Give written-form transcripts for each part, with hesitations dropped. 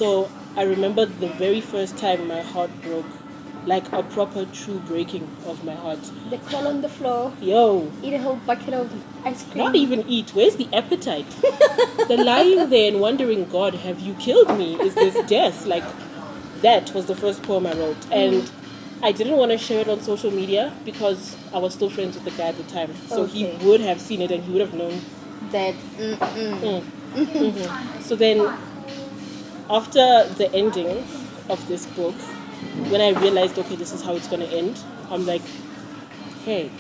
So I remember the very first time my heart broke, like a proper true breaking of my heart. The crawl on the floor. Yo, Eat a whole bucket of ice cream. not even eat. Where's the appetite? The lying there and wondering, God, have you killed me? Is this death? Like, that was the first poem I wrote. And I didn't want to share it on social media because I was still friends with the guy at the time. So he would have seen it and he would have known. That. So then, after the ending of this book, when I realized, okay, this is how it's going to end, I'm like, hey,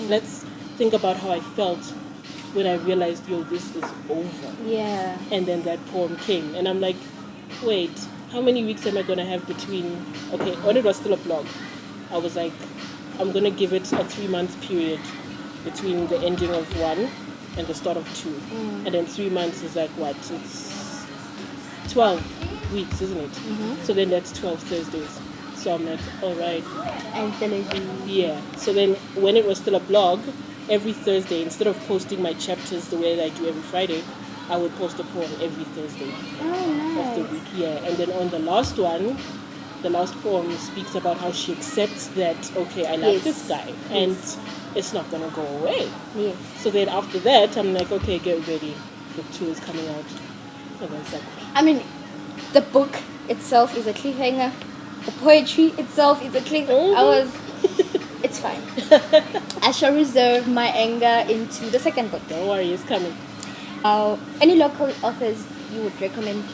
let's think about how I felt when I realized, yo, this is over. Yeah. And then that poem came. And I'm like, wait, how many weeks am I going to have between... Okay, when it was still a blog, I was like, I'm going to give it a 3-month period between the ending of 1 and the start of 2. And then 3 months is like what? It's 12 weeks, isn't it? So then that's 12 Thursdays. So I'm like, all right. Anthology. Yeah. So then when it was still a blog, every Thursday, instead of posting my chapters the way that I do every Friday, I would post a poem every Thursday of the week. Yeah. And then on the last one, the last poem speaks about how she accepts that, okay, I love this guy. And it's not going to go away. Yeah. So then after that, I'm like, okay, get ready. Book 2 is coming out. And then it's like... I mean, the book itself is a cliffhanger. The poetry itself is a cliffhanger. It's fine. I shall reserve my anger into the second book. Don't worry, it's coming. Any local authors you would recommend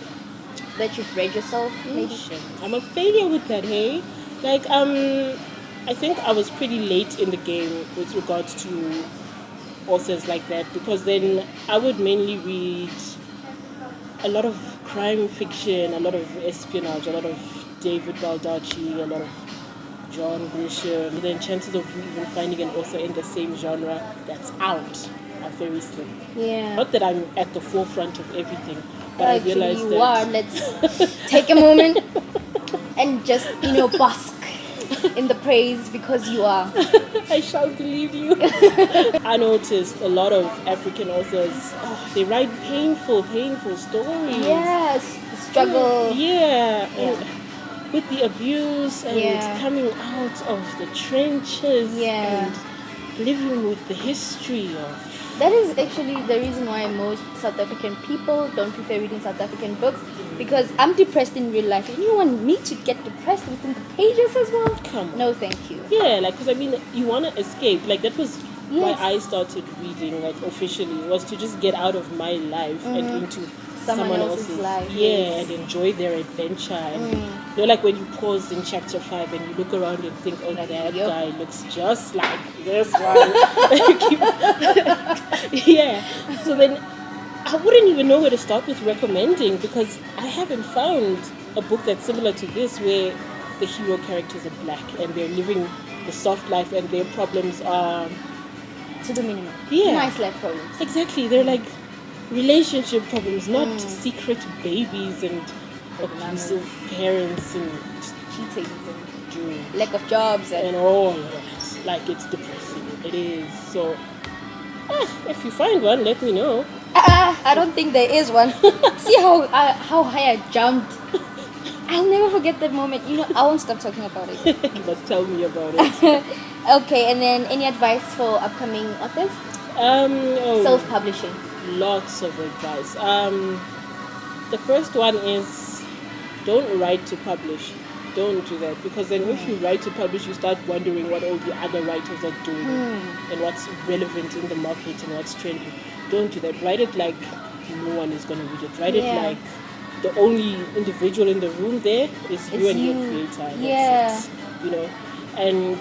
that you've read yourself, maybe? I'm a failure with that, hey? Like, I think I was pretty late in the game with regards to authors like that, because then I would mainly read a lot of crime fiction, a lot of espionage, a lot of David Baldacci, a lot of John Grisham. Then chances of you even finding an author in the same genre that's out are very slim. Yeah. Not that I'm at the forefront of everything, but I realized you that... are. Let's take a moment and just, bask in the praise, because you are. I shall believe you. I noticed a lot of African authors, they write painful stories. Yes, the struggle. Yeah. With the abuse and coming out of the trenches and living with the history of... That is actually the reason why most South African people don't prefer reading South African books, because I'm depressed in real life. And you want me to get depressed within the pages as well? Come on. No, thank you. Yeah, like, because I mean, you want to escape. Like, that was why I started reading, like, officially, was to just get out of my life and into someone else's life. Yeah, and enjoy their adventure. And like when you pause in chapter 5 and you look around and think, oh, that guy looks just like this one. Yeah. So then I wouldn't even know where to start with recommending, because I haven't found a book that's similar to this where the hero characters are black and they're living the soft life and their problems are to the minimum. Yeah. Nice life problems. Exactly. They're like relationship problems, not secret babies and abusive parents and cheating and lack of jobs and all of that. Like, it's depressing. It is. So, if you find one, let me know. I don't think there is one. See how high I jumped. I'll never forget that moment. I won't stop talking about it. You must tell me about it. Okay, and then any advice for upcoming authors? Self-publishing. Lots of advice. The first one is, don't write to publish. Don't do that, because then if you write to publish, you start wondering what all the other writers are doing and what's relevant in the market and what's trending. Don't do that. Write it like no one is going to read it. Write it like the only individual in the room there is you and your creator. That's it, and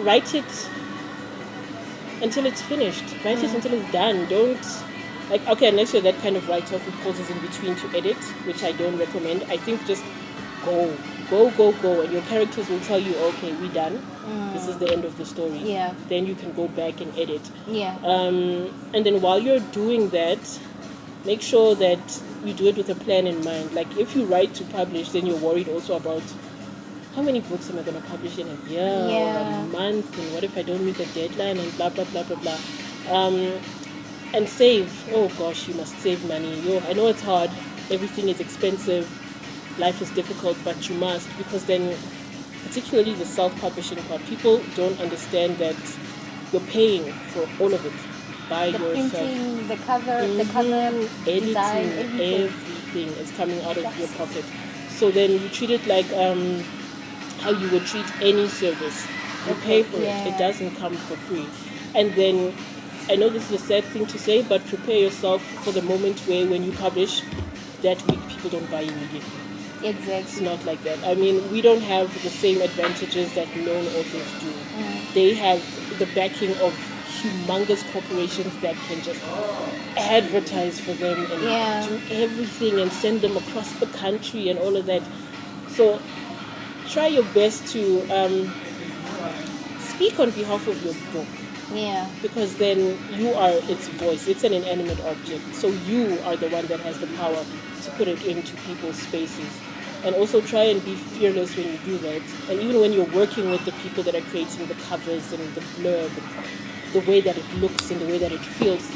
write it until it's finished. Write it until it's done. Don't, unless you're that kind of writer who pauses in between to edit, which I don't recommend. I think just go, and your characters will tell you, okay, we're done. This is the end of the story. Yeah. Then you can go back and edit. Yeah. And then while you're doing that, make sure that you do it with a plan in mind. Like, if you write to publish, then you're worried also about how many books am I going to publish in a year or a month, and what if I don't meet the deadline, and blah, blah, blah, blah, blah. And save. Oh gosh, you must save money. I know it's hard, everything is expensive, life is difficult, but you must, because then, particularly the self-publishing part, people don't understand that you're paying for all of it by The yourself. printing, the cover Editing, design, everything is coming out of your pocket. So then you treat it like how you would treat any service. You pay for it. It doesn't come for free. And then, I know this is a sad thing to say, but prepare yourself for the moment where when you publish, that week people don't buy immediately. Exactly. It's not like that. I mean, we don't have the same advantages that known authors do. They have the backing of humongous corporations that can just advertise for them and do everything and send them across the country and all of that. So try your best to speak on behalf of your book. Yeah. Because then you are its voice. It's an inanimate object. So you are the one that has the power to put it into people's spaces. And also try and be fearless when you do that. And even when you're working with the people that are creating the covers and the blurb, the way that it looks and the way that it feels,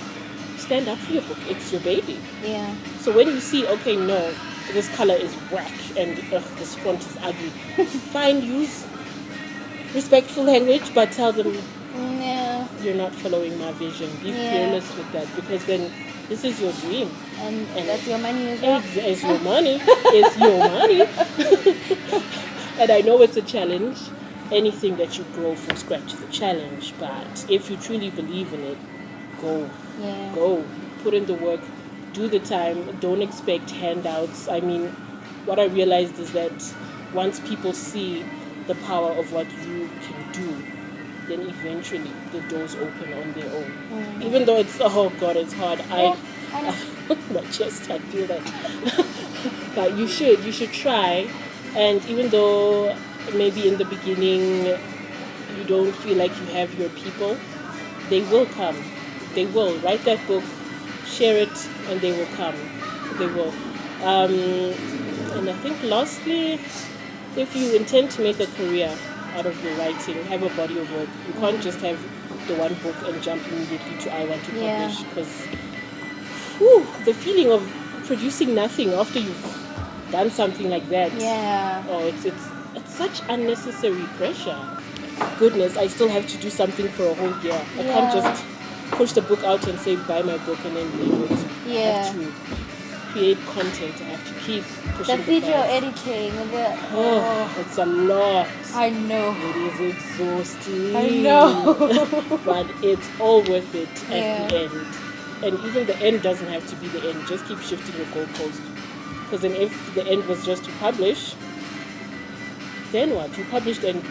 stand up for your book. It's your baby. Yeah. So when you see, okay, no, this color is whack and this font is ugly, fine, use respectful language, but tell them, you're not following my vision. Be fearless with that, because then this is your dream. And that's your money as well. It's your money. It's your money. And I know it's a challenge. Anything that you grow from scratch is a challenge. But if you truly believe in it, go. Yeah. Go. Put in the work. Do the time. Don't expect handouts. I mean, what I realized is that once people see the power of what you can do, then eventually the doors open on their own. Even though it's, oh God, it's hard. My chest, I feel that. But you should try. And even though maybe in the beginning you don't feel like you have your people, they will come. They will. Write that book, share it, and they will come. They will. And I think lastly, if you intend to make a career out of your writing, have a body of work. You can't just have the one book and jump immediately to I want to publish, because the feeling of producing nothing after you've done something like that. It's such unnecessary pressure. Goodness, I still have to do something for a whole year. I can't just push the book out and say buy my book and then leave it. I have to create content. I have to keep pushing the video editing. It's a lot. I know. It is exhausting. I know. But it's all worth it at the end. And even the end doesn't have to be the end. Just keep shifting your goalpost. Because then if the end was just to publish, then what? You published and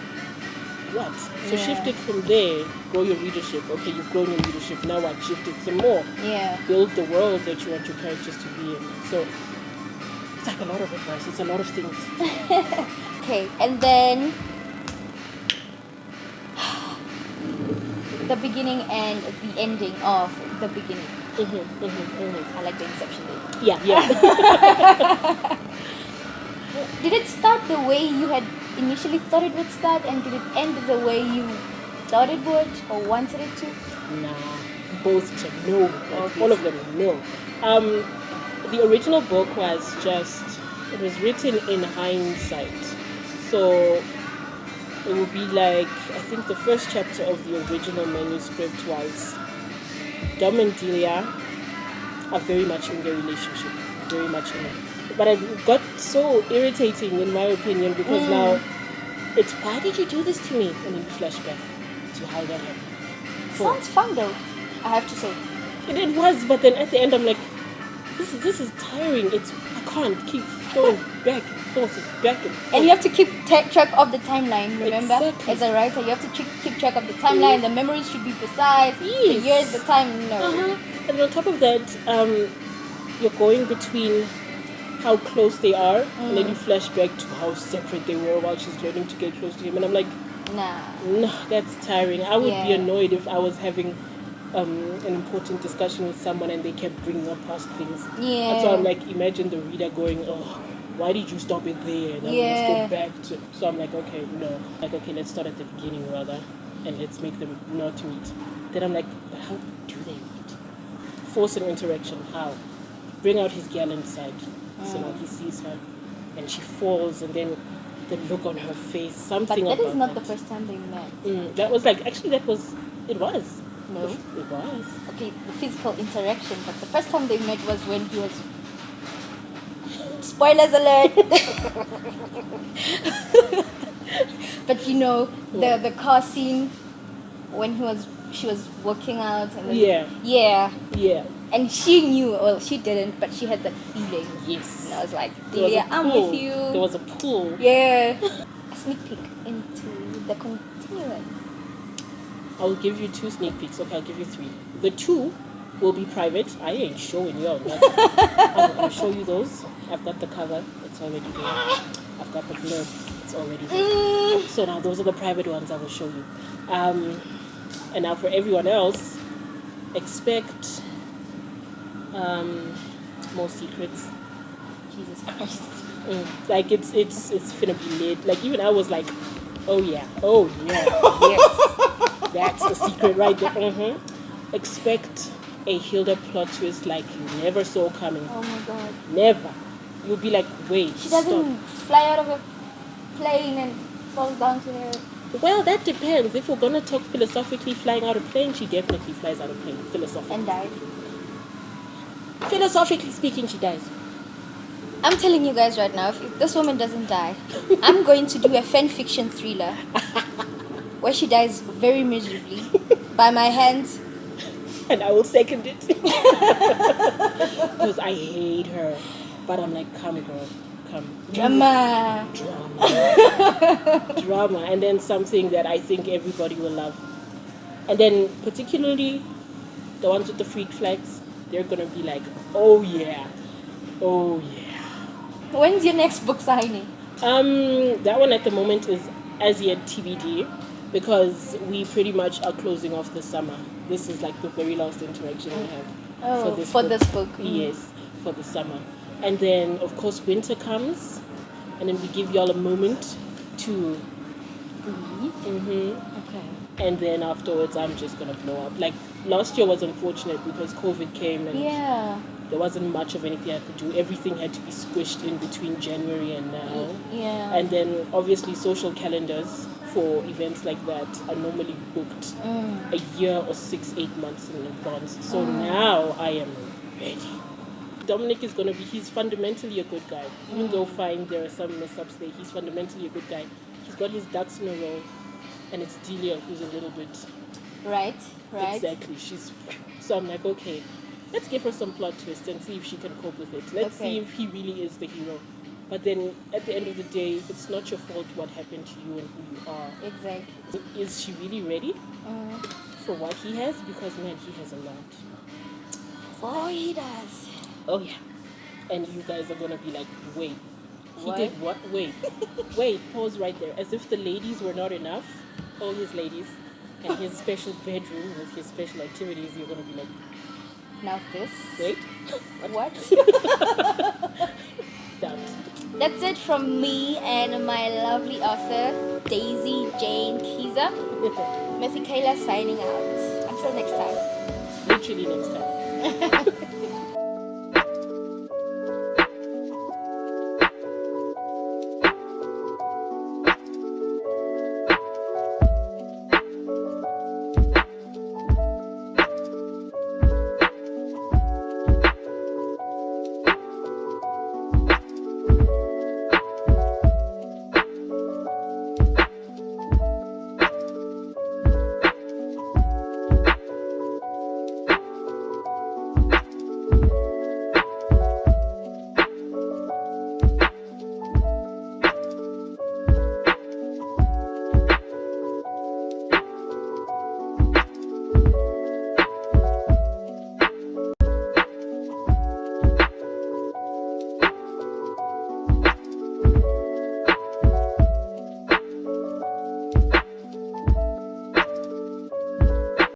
what? So shift it from there. Grow your readership. Okay, you've grown your readership. Now what? Shift it some more. Build the world that you want your characters to be in. So it's like a lot of advice. It's a lot of things. Okay, and then the beginning and the ending of the beginning. I like the inception date. Yeah. Did it start the way you had initially thought it would start, and did it end the way you thought it would or wanted it to? Nah, both said no. All of them, no. The original book was written in hindsight. So it would be like, I think the first chapter of the original manuscript was Dom and Delia are very much in their relationship. Very much in it. But it got so irritating in my opinion, because now it's, why did you do this to me? And then you flash back to how that happened. Sounds fun though, I have to say. It was, but then at the end I'm like, this is tiring. I can't keep going back and forth and back and forth. And you have to keep track of the timeline, remember? Exactly. As a writer, you have to keep track of the timeline. The memories should be precise. The years, the time, no. And on top of that, you're going between how close they are, and then you flash back to how separate they were while she's learning to get close to him. And I'm like, no, that's tiring. I would be annoyed if I was having an important discussion with someone and they kept bringing up past things. That's why I'm like, imagine the reader going, oh, why did you stop it there? And let's go back to. So I'm like, okay, no. Like, okay, let's start at the beginning rather, and let's make them not meet. Then I'm like, but how do they meet? Force an interaction. How? Bring out his gallant side. So now he sees her, and she falls, and then the look on her face, But something that about is not that. the first time they met. That was like, actually, it was. No. It was. Okay, the physical interaction, but the first time they met was when he was. Spoilers alert! But you know, the car scene when she was working out and then, Yeah. and she knew, well, she didn't, but she had that feeling. Yes. And I was like, There was yeah, a I'm pull. with you. There was a pull. Yeah. A sneak peek into the continuance. I'll give you 2 sneak peeks. Okay, I'll give you 3. The 2 will be private. I ain't showing you all that. I'll show you those. I've got the cover. It's already there. I've got the blurb. It's already there. So now those are the private ones I will show you. And now for everyone else, expect more secrets. Jesus Christ. Like it's finna be lit. Like even I was like, oh yeah, yes, that's the secret right there. Expect a Hilda plot twist like you never saw coming. Oh my god. Never. You'll be like, wait, She doesn't fly out of a plane and falls down to her. Well, that depends. If we're gonna talk philosophically, flying out of plane, she definitely flies out of plane. Philosophically. And died. Philosophically speaking, she dies. I'm telling you guys right now, if this woman doesn't die, I'm going to do a fan fiction thriller where she dies very miserably by my hands. And I will second it. Because I hate her. But I'm like, come girl, come. Drama. Drama. And then something that I think everybody will love. And then particularly the ones with the freak flags, they're going to be like, oh yeah. When's your next book signing? That one at the moment is as yet TBD, because we pretty much are closing off the summer. This is like the very last interaction we have for this book. Yes, for the summer. And then of course winter comes, and then we give y'all a moment to Okay. and then afterwards I'm just gonna blow up. Like last year was unfortunate because COVID came and there wasn't much of anything I could do. Everything had to be squished in between January and now. Yeah. And then obviously social calendars for events like that are normally booked a year or 6-8 months in advance. So now I am ready. Dominic is gonna be, he's fundamentally a good guy. Even though fine there are some mess ups there, he's fundamentally a good guy. He's got his ducks in a row, and it's Delia who's a little bit Right. exactly. So I'm like, okay, let's give her some plot twist and see if she can cope with it. Let's see if he really is the hero. But then at the end of the day, it's not your fault what happened to you and who you are. Exactly. Is she really ready for what he has? Because man, he has a lot. Oh, he does. Oh yeah. And you guys are gonna be like, wait. He What? did what? Wait. Pause right there. As if the ladies were not enough. All his ladies. And his special bedroom with his special activities, you're gonna be like, Now this. wait. What? That. That's it from me and my lovely author, Daisy Jane KIZZA. Miss Kayla signing out. Until next time. Literally next time.